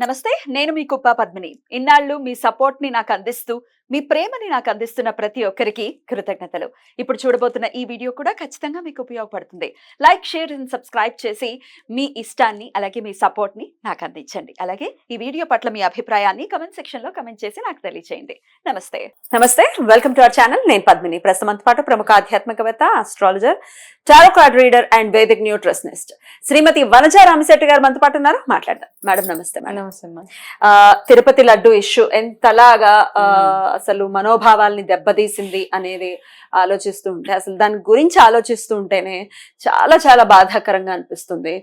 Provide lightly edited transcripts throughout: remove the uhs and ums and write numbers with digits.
నమస్తే. నేను మీ కుప్ప పద్మిని. ఇన్నాళ్ళు మీ సపోర్ట్‌ని నాకు అందిస్తూ, మీ ప్రేమని నాకు అందిస్తున్న ప్రతి ఒక్కరికి కృతజ్ఞతలు. ఇప్పుడు చూడబోతున్న ఈ వీడియో కూడా ఖచ్చితంగా మీకు ఉపయోగపడుతుంది. లైక్, షేర్ అండ్ సబ్స్క్రైబ్ చేసి మీ ఇష్టాన్ని అలాగే మీ సపోర్ట్‌ని నాకు అందించండి. అలాగే ఈ వీడియో పట్ల మీ అభిప్రాయాన్ని కామెంట్ సెక్షన్‌లో కామెంట్ చేసి నాకు తెలియజేయండి. నమస్తే. నమస్తే. Welcome to our channel. నేను పద్మిని. ప్రస్తుతం పాటు ప్రముఖ ఆధ్యాత్మికవేత్త, astrologer, tarot card reader and vedic nutritionist Shrimati Vanaja Ramisetti గారు మనతో పాటు ఉన్నారు. మాట్లాడదాం. మేడం నమస్తే. మేడం తిరుపతి లడ్డు ఇష్యూ ఎంతలాగా అసలు మనోభావాల్ని దెబ్బతీసింది అనేది ఆలోచిస్తూ ఉంటే, అసలు దాని గురించి ఆలోచిస్తూ ఉంటేనే చాలా చాలా బాధాకరంగా అనిపిస్తుంది.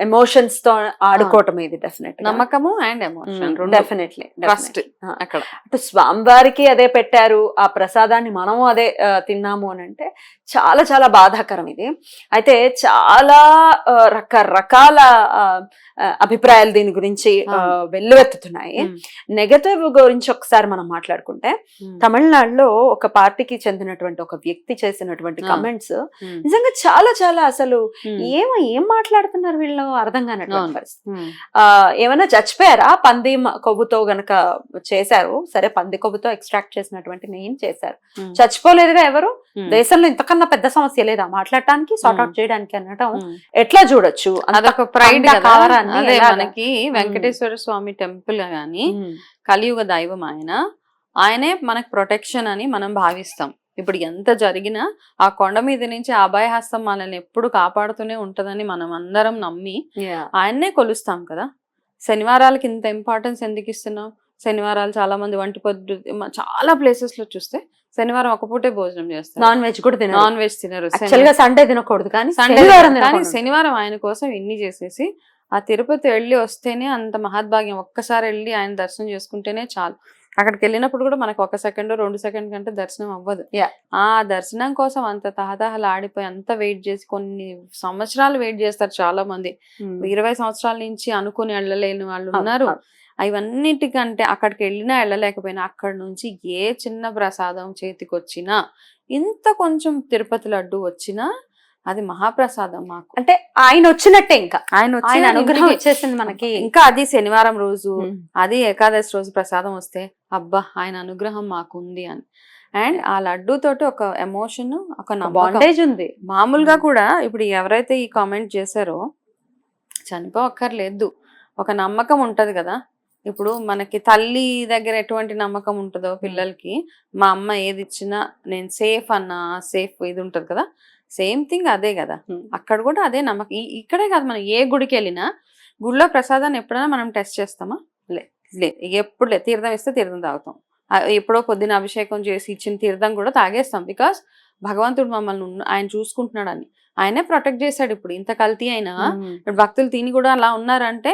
ఎమోషన్స్ తో ఆడుకోవటం ఇది డెఫినెట్ నమ్మకము అండ్ ఎమోషన్ డెఫినెట్లీ ట్రస్ట్ అక్కడ అటు స్వామివారికి అదే పెట్టారు, ఆ ప్రసాదాన్ని మనము అదే తిన్నాము అని అంటే చాలా చాలా బాధాకరం ఇది. అయితే చాలా రకరకాల అభిప్రాయాలు దీని గురించి వెల్లువెత్తుతున్నాయి. నెగటివ్ గురించి ఒకసారి మనం మాట్లాడుకుంటే, తమిళనాడులో ఒక పార్టీకి చెందినటువంటి ఒక వ్యక్తి చేసినటువంటి కమెంట్స్ నిజంగా చాలా చాలా అసలు ఏం మాట్లాడుతున్నారు వీళ్ళు అర్థం కానటువంటి పరిస్థితి. ఏమైనా చచ్చిపోయారా? పంది కొవ్వుతో గనక చేశారు, సరే పంది కొవ్వుతో ఎక్స్ట్రాక్ట్ చేసినటువంటి నెయ్యి చేశారు, చచ్చిపోలేదుగా ఎవరు? దేశంలో ఇంతకన్నా పెద్ద సమస్య లేదా మాట్లాడటానికి, సార్ట్ అవుట్ చేయడానికి అనటం ఎట్లా చూడొచ్చు? అదొక ప్రైడ్ అదే మనకి వెంకటేశ్వర స్వామి టెంపుల్ గాని కలియుగ దైవం ఆయనే మనకు ప్రొటెక్షన్ అని మనం భావిస్తాం. ఇప్పుడు ఎంత జరిగినా ఆ కొండ మీద నుంచి అభయహస్తం మనల్ని ఎప్పుడు కాపాడుతూనే ఉంటదని మనం అందరం నమ్మి ఆయన్నే కొలుస్తాం కదా. శనివారాలకి ఇంత ఇంపార్టెన్స్ ఎందుకు ఇస్తున్నాం? శనివారాలు చాలా మంది వంటి పొద్దు చాలా ప్లేసెస్ లో చూస్తే శనివారం ఒక పూటే భోజనం చేస్తారు, నాన్ వెజ్ కూడా తినరు. నాన్ వెజ్ తినరు, సండే తినకూడదు, కానీ శనివారం ఆయన కోసం ఇన్ని చేసేసి ఆ తిరుపతి వెళ్ళి వస్తేనే అంత మహద్భాగ్యం. ఒక్కసారి వెళ్ళి ఆయన దర్శనం చేసుకుంటేనే చాలు. అక్కడికి వెళ్ళినప్పుడు కూడా మనకు 1 సెకండ్ 2 సెకండ్ కంటే దర్శనం అవ్వదు. ఆ దర్శనం కోసం అంత తహతహలు ఆడిపోయి అంత వెయిట్ చేసి కొన్ని సంవత్సరాలు వెయిట్ చేస్తారు చాలా మంది. 20 సంవత్సరాల నుంచి అనుకుని వెళ్ళలేని వాళ్ళు ఉన్నారు. ఇవన్నిటికంటే అక్కడికి వెళ్ళినా వెళ్ళలేకపోయినా అక్కడి నుంచి ఏ చిన్న ప్రసాదం చేతికి వచ్చినా, ఇంత కొంచెం తిరుపతి లడ్డు వచ్చినా అది మహాప్రసాదం మాకు. అంటే ఆయన వచ్చినట్టే, ఇంకా ఆయన అనుగ్రహం వచ్చేసింది మనకి. ఇంకా అది శనివారం రోజు, అది ఏకాదశి రోజు ప్రసాదం వస్తే అబ్బా ఆయన అనుగ్రహం మాకు ఉంది అని. అండ్ ఆ లడ్డు తోటి ఒక ఎమోషన్, ఒక బాండేజ్ ఉంది. మామూలుగా కూడా ఇప్పుడు ఎవరైతే ఈ కామెంట్ చేశారో చనిపోక్కర్లేదు, ఒక నమ్మకం ఉంటది కదా. ఇప్పుడు మనకి తల్లి దగ్గర ఎటువంటి నమ్మకం ఉంటుందో పిల్లలకి, మా అమ్మ ఏది ఇచ్చినా నేను సేఫ్ అన్నా సేఫ్ ఇది ఉంటది కదా, సేమ్ థింగ్ అదే కదా. అక్కడ కూడా అదే నమ్మకం. ఇక్కడే కాదు, మనం ఏ గుడికి వెళ్ళినా గుడిలో ప్రసాదాన్ని ఎప్పుడైనా మనం టెస్ట్ చేస్తామా? లేదు. ఎప్పుడు లేదు. తీర్థం ఇస్తే తీర్థం తాగుతాం. ఎప్పుడో పొద్దున అభిషేకం చేసి ఇచ్చిన తీర్థం కూడా తాగేస్తాం. బికాస్ భగవంతుడు మమ్మల్ని ఆయన చూసుకుంటున్నాడని, ఆయనే ప్రొటెక్ట్ చేశాడు. ఇప్పుడు ఇంత కల్తీ అయినా భక్తులు తిని కూడా అలా ఉన్నారంటే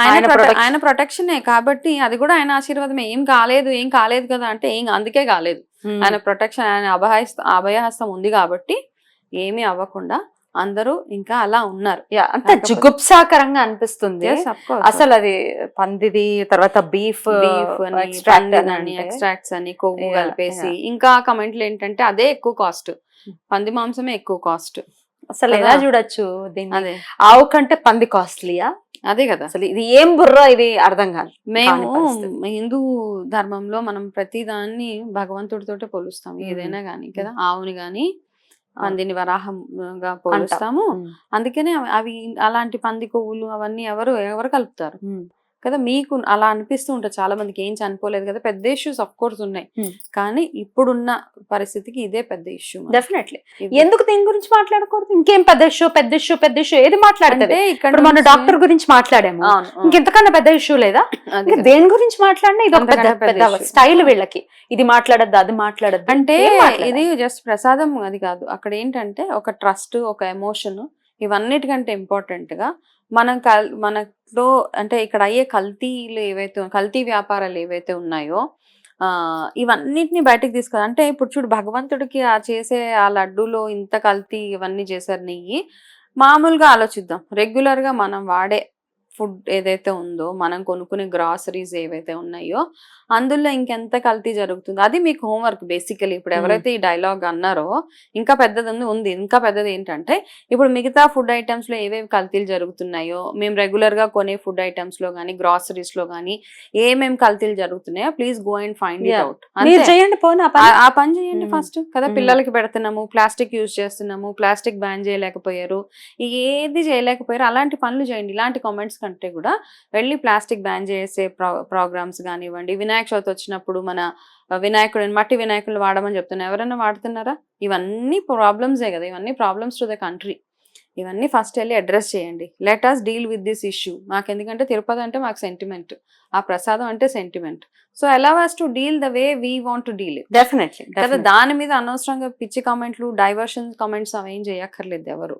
ఆయన ప్రొటెక్షనే కాబట్టి, అది కూడా ఆయన ఆశీర్వాదమే. ఏం కాలేదు కదా అంటే అందుకే కాలేదు. ఆయన ప్రొటెక్షన్, ఆయన అభయహస్తం ఉంది కాబట్టి ఏమీ అవ్వకుండా అందరూ ఇంకా అలా ఉన్నారు. అంత జుగుప్సాకరంగా అనిపిస్తుంది అసలు. అది పందిది, తర్వాత బీఫ్ ఎక్స్ట్రాక్ట్స్ అని కొవ్వు కలిపేసి, ఇంకా కమెంట్లు ఏంటంటే అదే ఎక్కువ కాస్ట్, పంది మాంసమే ఎక్కువ కాస్ట్. అసలు ఎలా చూడొచ్చు దీన్ని? ఆవు కంటే పంది కాస్ట్లీయా? అదే కదా. అసలు ఇది ఏం బుర్ర, ఇది అర్థం కాదు. మేము హిందూ ధర్మంలో మనం ప్రతి దాన్ని భగవంతుడితోటే పోలుస్తాం, ఏదైనా గానీ కదా. ఆవుని గాని పందిని వరాహంగా పోలుస్తాము. అందుకనే అవి అలాంటి పంది కొవ్వులు అవన్నీ ఎవరు కలుపుతారు కదా. మీకు అలా అనిపిస్తూ ఉంటుంది చాలా మందికి, ఏం చనిపోలేదు కదా. పెద్ద ఇష్యూస్ ఆఫ్ కోర్స్ ఉన్నాయి, కానీ ఇప్పుడున్న పరిస్థితికి ఇదే పెద్ద ఇష్యూ. డెఫినెట్లీ. ఎందుకు దీని గురించి మాట్లాడకూడదు? ఇంకేం పెద్ద ఇష్యూ ఏది మాట్లాడితే? ఇక్కడ మన డాక్టర్ గురించి మాట్లాడాము, ఇంకెంతకన్నా పెద్ద ఇష్యూ లేదా? దేని గురించి మాట్లాడినా ఇది ఒక పెద్ద స్టైల్ వీళ్ళకి. ఇది మాట్లాడద్దు, అది మాట్లాడద్దు అంటే ఇది జస్ట్ ప్రసాదం అది కాదు. అక్కడ ఏంటంటే ఒక ట్రస్ట్, ఒక ఎమోషన్, ఇవన్నిటికంటే ఇంపార్టెంట్ గా మనలో అంటే ఇక్కడ అయ్యే కల్తీ వ్యాపారాలు ఏవైతే ఉన్నాయో ఇవన్నిటిని బయటకు తీసుకోవాలి. అంటే ఇప్పుడు చూడు, భగవంతుడికి చేసే ఆ లడ్డూలో ఇంత కల్తీ ఇవన్నీ చేశారు నెయ్యి. మామూలుగా ఆలోచిద్దాం, రెగ్యులర్ గా మనం వాడే ఫుడ్ ఏదైతే ఉందో, మనం కొనుక్కునే గ్రాసరీస్ ఏవైతే ఉన్నాయో అందులో ఇంకెంత కల్తీ జరుగుతుందో అది మీకు హోంవర్క్ బేసికలీ. ఇప్పుడు ఎవరైతే ఈ డైలాగ్ అన్నారో ఇంకా పెద్దది ఉంది. ఇంకా పెద్దది ఏంటంటే ఇప్పుడు మిగతా ఫుడ్ ఐటమ్స్ లో ఏవేవి కల్తీలు జరుగుతున్నాయో, మేము రెగ్యులర్ గా కొనే ఫుడ్ ఐటమ్స్ లో కానీ గ్రాసరీస్ లో కానీ ఏమేమి కల్తీలు జరుగుతున్నాయో please go and find it out. మీరు చేయండి పోనీ ఆ పని చేయండి ఫస్ట్ కదా. పిల్లలకి పెడుతున్నాము, ప్లాస్టిక్ యూజ్ చేస్తున్నాము, ప్లాస్టిక్ బ్యాన్ చేయలేకపోయారు, ఏది చేయలేకపోయారు, అలాంటి పనులు చేయండి. ఇలాంటి కామెంట్స్ కంటే కూడా వెళ్ళి ప్లాస్టిక్ బ్యాన్ చేసే ప్రోగ్రామ్స్ కానివ్వండి. వినాయక చవితి వచ్చినప్పుడు మన మట్టి వినాయకులు వాడమని చెప్తున్నా, ఎవరైనా వాడుతున్నారా? ఇవన్నీ ప్రాబ్లమ్సే కదా, ఇవన్నీ ప్రాబ్లమ్స్ టు ద కంట్రీ. ఇవన్నీ ఫస్ట్ వెళ్ళి అడ్రస్ చేయండి. Let us deal with this issue. మాకు ఎందుకంటే తిరుపతి అంటే మాకు సెంటిమెంట్, ఆ ప్రసాదం అంటే sentiment. So allow us to deal the way we want to deal it. Definitely కదా, దాని మీద అనవసరంగా పిచ్చి కామెంట్లు, డైవర్షన్ కామెంట్స్ అవేం చేయక్కర్లేదు ఎవరు.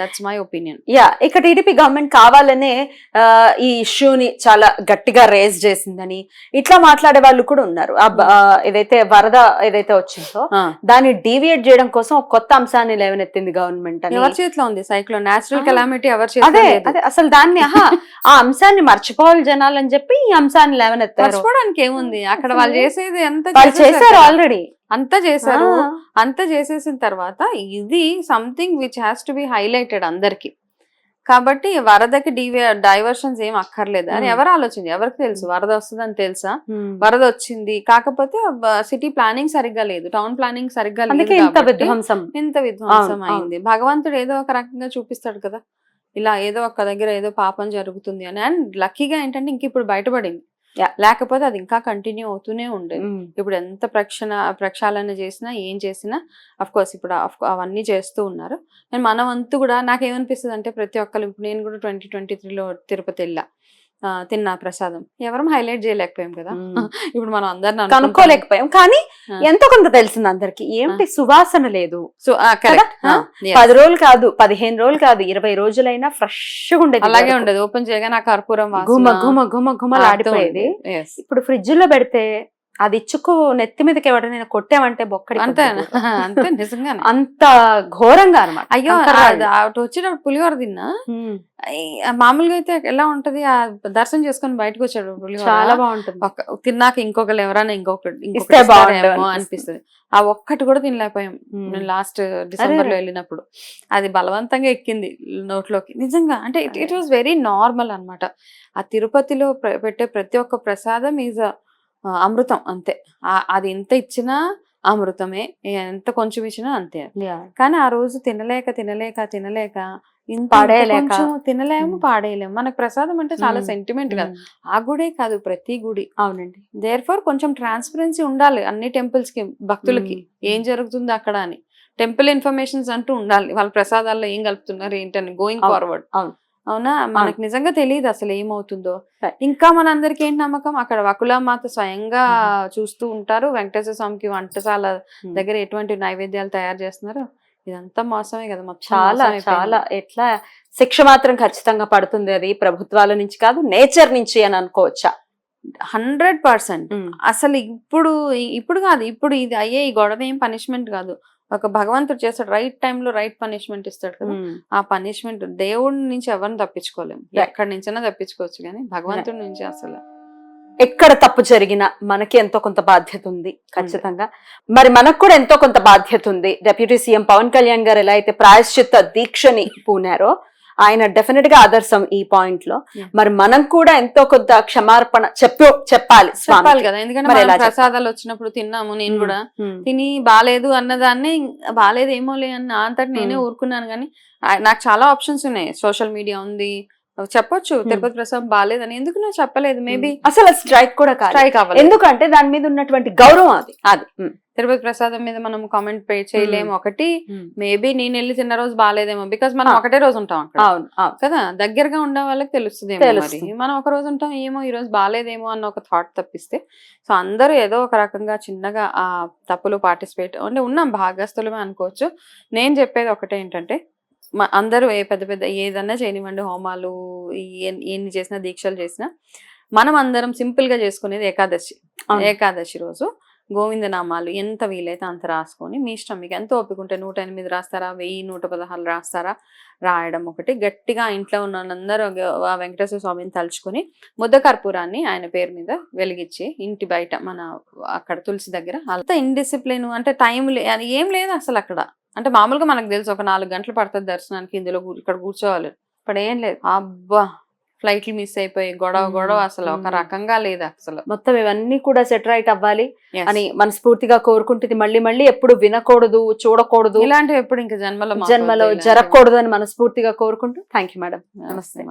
That's my opinion. యా, ఇక టీడీపీ గవర్నమెంట్ కావాలనే ఈ ఇష్యూని చాలా గట్టిగా రేజ్ చేసిందని ఇట్లా మాట్లాడే వాళ్ళు కూడా ఉన్నారు. ఏదైతే వరద ఏదైతే వచ్చిందో దాన్ని డీవియేట్ చేయడం కోసం ఒక కొత్త అంశాన్ని లేవనెత్తింది గవర్నమెంట్ అని. ఎవరి చేతిలో ఉంది సైక్లోన్, నేచురల్ కెలామిటీ ఎవరి అదే చేతిలో లేదు. అదే అసలు దాన్ని ఆ అంశాన్ని మర్చిపోవాలి జనాలు అని చెప్పి ఈ అంశాన్ని లేవనెత్తారు. మర్చిపోవడానికి ఏముంది, అక్కడ వాళ్ళు చేసేది ఎంత వాళ్ళు చేశారు ఆల్రెడీ, అంతా చేశారు. అంతా చేసేసిన తర్వాత ఇది something which has to be highlighted అందరికి. కాబట్టి వరదకి డైవర్షన్స్ ఏం అక్కర్లేదు అని ఎవరు ఆలోచించి, ఎవరికి తెలుసు వరద వస్తుందని తెలుసా? వరద వచ్చింది, కాకపోతే సిటీ ప్లానింగ్ సరిగ్గా లేదు, టౌన్ ప్లానింగ్ సరిగ్గా లేదు, ఇంత విధ్వంసం అయింది. భగవంతుడు ఏదో ఒక రకంగా చూపిస్తాడు కదా, ఇలా ఏదో ఒక దగ్గర ఏదో పాపం జరుగుతుంది అని. అండ్ లక్కీగా ఏంటంటే ఇంక ఇప్పుడు బయటపడింది, లేకపోతే అది ఇంకా కంటిన్యూ అవుతూనే ఉండేది. ఇప్పుడు ఎంత ప్రక్షాళన చేసినా ఏం చేసినా అఫ్ కోర్స్ ఇప్పుడు అవన్నీ చేస్తూ ఉన్నారు. అండ్ మన వంతు కూడా నాకేమనిపిస్తుంది అంటే ప్రతి ఒక్కరు, ఇప్పుడు నేను కూడా 2023లో తిరుపతి వెళ్ళా, తిన్నా ప్రసాదం, ఎవరం హైలైట్ చేయలేకపోయాం కదా. ఇప్పుడు మనం అందరిని కనుక్కోలేకపోయాం, కానీ ఎంతో కొంత తెలిసింది అందరికి. ఏంటి సువాసన లేదు. సో 10 రోజులు కాదు, 15 రోజులు కాదు, 20 రోజులైనా ఫ్రెష్ గా ఉండేది. అలాగే ఉండేది. ఓపెన్ చేయగానే ఆ కర్పూరం గుమలాడిపోయేది. ఇప్పుడు ఫ్రిడ్జ్ లో పెడితే అది ఇచ్చుకు నెత్తి మీదకి ఎవరైనా కొట్టామంటే బొక్కడి అంతే అంతే నిజంగానే అంత ఘోరంగా అనమాట. అయ్యో వచ్చేటప్పుడు పులిహోర తిన్నా, మామూలుగా అయితే ఎలా ఉంటది, ఆ దర్శనం చేసుకుని బయటకు వచ్చాడు పులిహోర చాలా బాగుంటుంది. తిన్నాక ఇంకొకరు ఎవరైనా ఇంకొకటి అనిపిస్తుంది. ఆ ఒక్కటి కూడా తినలేకపోయాం లాస్ట్ డిసెంబర్ లో వెళ్ళినప్పుడు. అది బలవంతంగా ఎక్కింది నోట్లోకి నిజంగా. అంటే ఇట్ వాస్ వెరీ నార్మల్ అన్నమాట. ఆ తిరుపతిలో పెట్టే ప్రతి ఒక్క ప్రసాదం ఈజ్ అమృతం అంతే. అది ఎంత ఇచ్చినా అమృతమే, ఎంత కొంచెం ఇచ్చినా అంతే. కానీ ఆ రోజు తినలేక తినలేము, పాడేయలేము. మనకు ప్రసాదం అంటే చాలా సెంటిమెంట్ కదా. ఆ గుడే కాదు, ప్రతి గుడి. అవునండి. దేర్ఫోర్ కొంచెం ట్రాన్స్పరెన్సీ ఉండాలి అన్ని టెంపుల్స్ కి, భక్తులకి ఏం జరుగుతుంది అక్కడ అని. టెంపుల్ ఇన్ఫర్మేషన్స్ అంటూ ఉండాలి, వాళ్ళ ప్రసాదాల్లో ఏం కలుపుతున్నారు ఏంటని గోయింగ్ ఫార్వర్డ్. అవునా, మనకు నిజంగా తెలియదు అసలు ఏమవుతుందో. ఇంకా మనందరికి ఏంటి నమ్మకం, అక్కడ వకులామాత స్వయంగా చూస్తూ ఉంటారు. వెంకటేశ్వర స్వామికి వంటశాల దగ్గర ఎటువంటి నైవేద్యాలు తయారు చేస్తున్నారు, ఇదంతా మోసమే కదా. చాలా చాలా ఎట్లా శిక్ష మాత్రం ఖచ్చితంగా పడుతుంది. అది ప్రభుత్వాల నుంచి కాదు, నేచర్ నుంచి అని అనుకోవచ్చా? 100%. అసలు ఇప్పుడు కాదు, ఇప్పుడు ఇది అయ్యే ఈ గొడవ ఏం పనిష్మెంట్ కాదు. ఒక భగవంతుడు చేస్తాడు, రైట్ టైంలో రైట్ పనిష్మెంట్ ఇస్తాడు కదా. ఆ పనిష్మెంట్ దేవుడి నుంచి ఎవరిని తప్పించుకోలేము, ఎక్కడి నుంచైనా తప్పించుకోవచ్చు, కానీ భగవంతుడి నుంచి అసలు ఎక్కడ తప్పు జరిగినా మనకి ఎంతో కొంత బాధ్యత ఉంది ఖచ్చితంగా. మరి మనకు కూడా ఎంతో కొంత బాధ్యత ఉంది. డిప్యూటీ సీఎం పవన్ కళ్యాణ్ గారు ఎలా అయితే ప్రాయశ్చిత్త దీక్షని పూనారో, ఆయన డెఫినెట్ గా ఆదర్శం ఈ పాయింట్ లో. మరి మనం కూడా ఎంతో కొంత క్షమార్పణ చెప్పాలి కదా. ఎందుకంటే ప్రసాదాలు వచ్చినప్పుడు తిన్నాము, నేను కూడా తిని బాలేదు అన్నదాన్ని బాలేదేమోలే అన్న అంతటి నేనే ఊరుకున్నాను. కానీ నాకు చాలా ఆప్షన్స్ ఉన్నాయి, సోషల్ మీడియా ఉంది, చెప్పొచ్చు తిరుపతి ప్రసాదం బాలేదని. ఎందుకు నువ్వు చెప్పలేదు? మేబీ అసలు స్ట్రైక్ కూడా స్ట్రైక్ అవ్వాలి, ఎందుకంటే దాని మీద ఉన్నటువంటి గౌరవం అది. తిరుపతి ప్రసాదం మీద మనం కామెంట్ పే చేయలేము. ఒకటి మేబీ నేను వెళ్ళి తిన్న రోజు బాగాలేదేమో, బికాస్ మనం ఒకటే రోజు ఉంటాం అక్కడ కదా. దగ్గరగా ఉండే వాళ్ళకి తెలుస్తుంది, మనం ఒక రోజు ఉంటాం, ఏమో ఈ రోజు బాగాలేదేమో అన్న ఒక థాట్ తప్పిస్తే. సో అందరూ ఏదో ఒక రకంగా చిన్నగా ఆ తప్పులు పార్టిసిపేట్ అంటే ఉన్నాం, భాగస్తులమే అనుకోవచ్చు. నేను చెప్పేది ఒకటే ఏంటంటే, అందరూ పెద్ద పెద్ద ఏదన్నా చేయనివ్వండి, హోమాలు ఎన్ని చేసినా దీక్షలు చేసినా, మనం అందరం సింపుల్ గా చేసుకునేది ఏకాదశి రోజు గోవిందనామాలు ఎంత వీలైతే అంత రాసుకొని మీ ఇష్టం, మీకు ఎంత ఓపిక ఉంటే 108 రాస్తారా, 1116 రాస్తారా, రాయడం ఒకటి. గట్టిగా ఇంట్లో ఉన్న వాళ్ళందరూ ఆ వెంకటేశ్వర స్వామిని తలుచుకొని ముద్ద కర్పూరాన్ని ఆయన పేరు మీద వెలిగించి ఇంటి బయట మన అక్కడ తులసి దగ్గర, అంత ఇండిసిప్లిన్ అంటే టైం ఏం లేదు అసలు అక్కడ. అంటే మామూలుగా మనకు తెలుసు ఒక 4 గంటలు పడుతుంది దర్శనానికి, ఇందులో ఇక్కడ కూర్చోవాలి. ఇప్పుడు ఏం లేదు, అబ్బా ఫ్లైట్లు మిస్ అయిపోయి గొడవ అసలు ఒక రకంగా లేదు అసలు. మొత్తం ఇవన్నీ కూడా సెట్ రైట్ అవ్వాలి Yes. అని మనస్ఫూర్తిగా కోరుకుంటుంది. మళ్ళీ మళ్ళీ ఎప్పుడు వినకూడదు, చూడకూడదు, ఇలాంటివి ఎప్పుడు ఇంకా జన్మలో జన్మలో జరగకూడదు అని మనస్ఫూర్తిగా కోరుకుంటూ థ్యాంక్ యూ మేడం. నమస్తే.